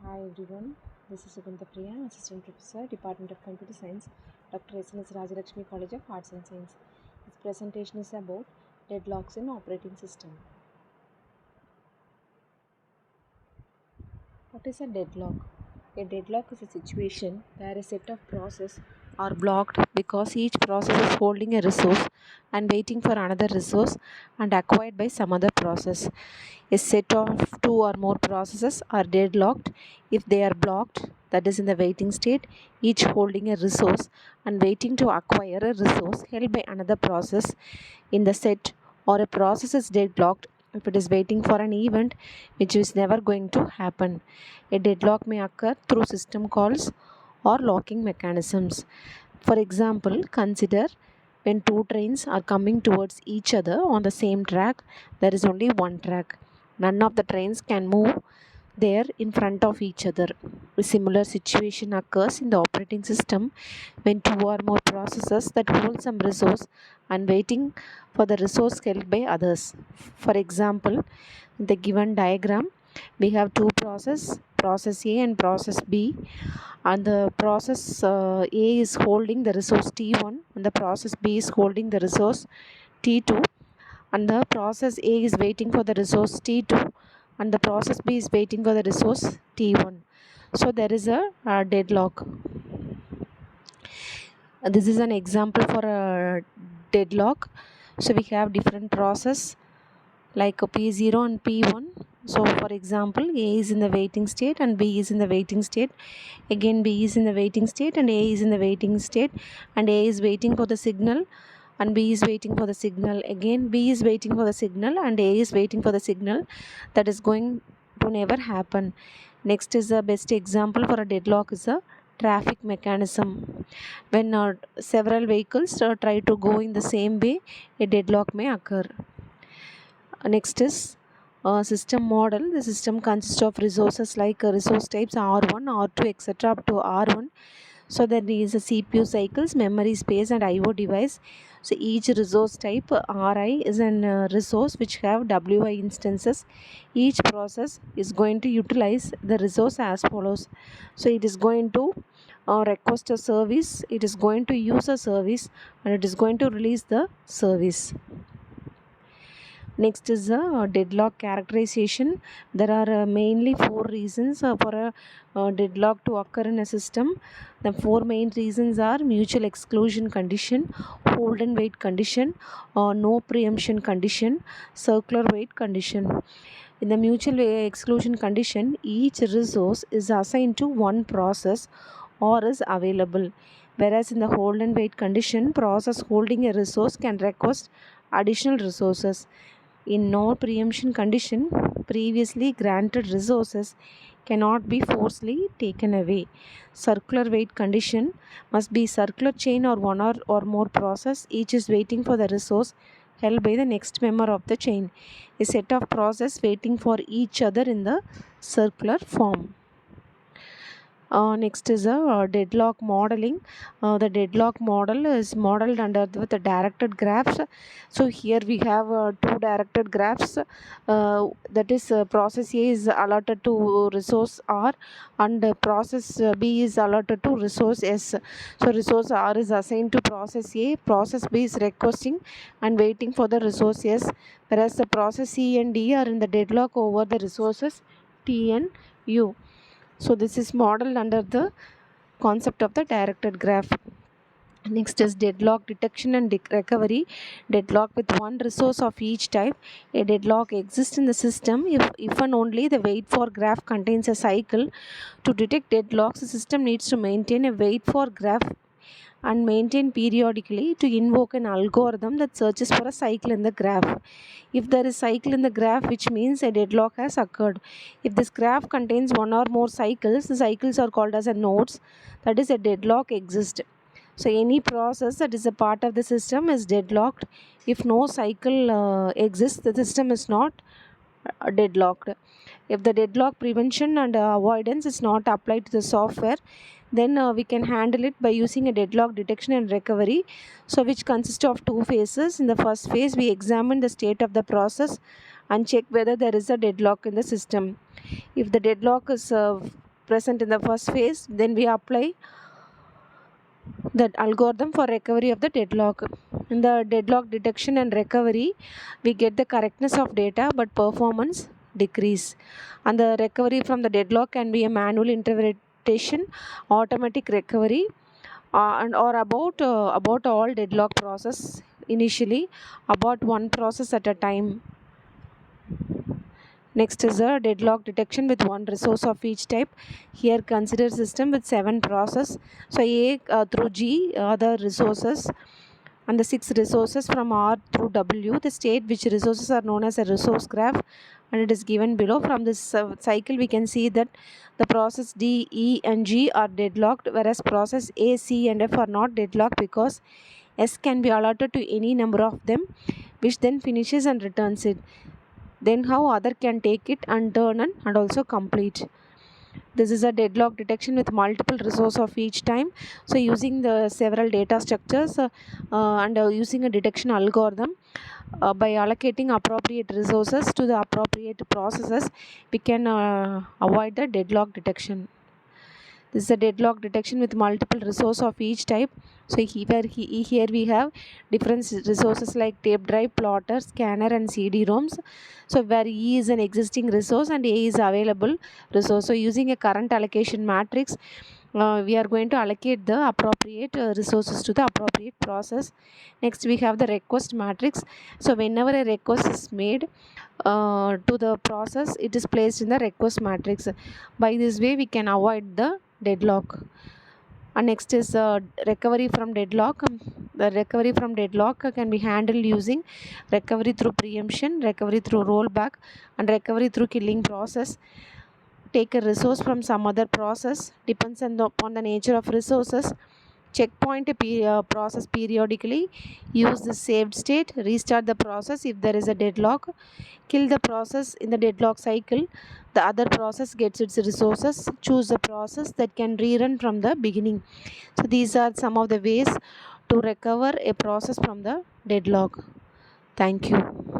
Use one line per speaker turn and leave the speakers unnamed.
Hi everyone, this is Sugantha Priya, Assistant Professor, Department of Computer Science, Dr.S.S. College of Arts and Science. This presentation is about deadlocks in operating system. What is a deadlock? A deadlock is a situation where a set of processes are blocked because each process is holding a resource and waiting for another resource and acquired by some other process. A set of two or more processes are deadlocked if they are blocked, that is in the waiting state, each holding a resource and waiting to acquire a resource held by another process in the set, or a process is deadlocked if it is waiting for an event which is never going to happen. A deadlock may occur through system calls or locking mechanisms. For example, consider when two trains are coming towards each other on the same track, there is only one track. None of the trains can move there in front of each other. A similar situation occurs in the operating system when two or more processes that hold some resource and waiting for the resource held by others. For example, in the given diagram, we have two processes, process A and process B, and the process A is holding the resource T1 and the process B is holding the resource T2, and the process A is waiting for the resource T2 and the process B is waiting for the resource T1. So there is a deadlock. This is an example for a deadlock. So we have different process like P0 and P1. So for example, A is in the waiting state and B is in the waiting state. Again B is in the waiting state and A is in the waiting state, and A is waiting for the signal and B is waiting for the signal. Again B is waiting for the signal and A is waiting for the signal. That is going to never happen. Next is the best example for a deadlock is a traffic mechanism. When several vehicles try to go in the same way, a deadlock may occur. Next is system model. The system consists of resources like resource types R1, R2, etc. up to R1. So there is a CPU cycles, memory space, and I/O device. So each resource type Ri is an resource which have Wi instances. Each process is going to utilize the resource as follows. So it is going to request a service, it is going to use a service, and it is going to release the service. Next is a deadlock characterization. There are mainly four reasons for a deadlock to occur in a system. The four main reasons are mutual exclusion condition, hold and wait condition, no preemption condition, circular wait condition. In the mutual exclusion condition, each resource is assigned to one process or is available. Whereas in the hold and wait condition, process holding a resource can request additional resources. In no preemption condition, previously granted resources cannot be forcibly taken away. Circular wait condition must be circular chain or one or more process, each is waiting for the resource held by the next member of the chain. A set of process waiting for each other in the circular form. Next is a deadlock modeling. The deadlock model is modeled with the directed graphs. So here we have two directed graphs. That is process A is allotted to resource R and process B is allotted to resource S. So resource R is assigned to process A, process B is requesting and waiting for the resource S, whereas the process C and D are in the deadlock over the resources T and U. So this is modeled under the concept of the directed graph. Next is deadlock detection and recovery. Deadlock with one resource of each type. A deadlock exists in the system if and only the wait for graph contains a cycle. To detect deadlocks, the system needs to maintain a wait for graph and maintain periodically to invoke an algorithm that searches for a cycle in the graph. If there is cycle in the graph, which means a deadlock has occurred. If this graph contains one or more cycles, the cycles are called as a nodes, that is a deadlock exists. So any process that is a part of the system is deadlocked. If no cycle exists, the system is not deadlocked. If the deadlock prevention and avoidance is not applied to the software, then we can handle it by using a deadlock detection and recovery, so which consists of two phases. In the first phase, we examine the state of the process and check whether there is a deadlock in the system. If the deadlock is present in the first phase. Then we apply that algorithm for recovery of the deadlock. In the deadlock detection and recovery, we get the correctness of data but performance decrease. And the recovery from the deadlock can be a manual interpretation, automatic recovery, and or about all deadlock process initially, about one process at a time. Next is a deadlock detection with one resource of each type. Here consider system with 7 process. So A through G are the resources, and the 6 resources from R through W. The state which resources are known as a resource graph, and it is given below. From this cycle we can see that the process D, E and G are deadlocked, whereas process A, C and F are not deadlocked because S can be allotted to any number of them, which then finishes and returns it. Then how other can take it and turn and also complete. This is a deadlock detection with multiple resource of each time. So using the several data structures and using a detection algorithm, by allocating appropriate resources to the appropriate processes, we can avoid the deadlock detection. This is a deadlock detection with multiple resource of each type. So here we have different resources like tape drive, plotter, scanner and CD-ROMs. So where E is an existing resource and A is available resource. So using a current allocation matrix, we are going to allocate the appropriate resources to the appropriate process. Next we have the request matrix. So whenever a request is made to the process, it is placed in the request matrix. By this way we can avoid the deadlock. And next is recovery from deadlock. The recovery from deadlock can be handled using recovery through preemption, recovery through rollback and recovery through killing process. Take a resource from some other process, depends upon the nature of resources. Checkpoint a process periodically, use the saved state, restart the process if there is a deadlock, kill the process in the deadlock cycle. The other process gets its resources, choose a process that can rerun from the beginning. So these are some of the ways to recover a process from the deadlock. Thank you.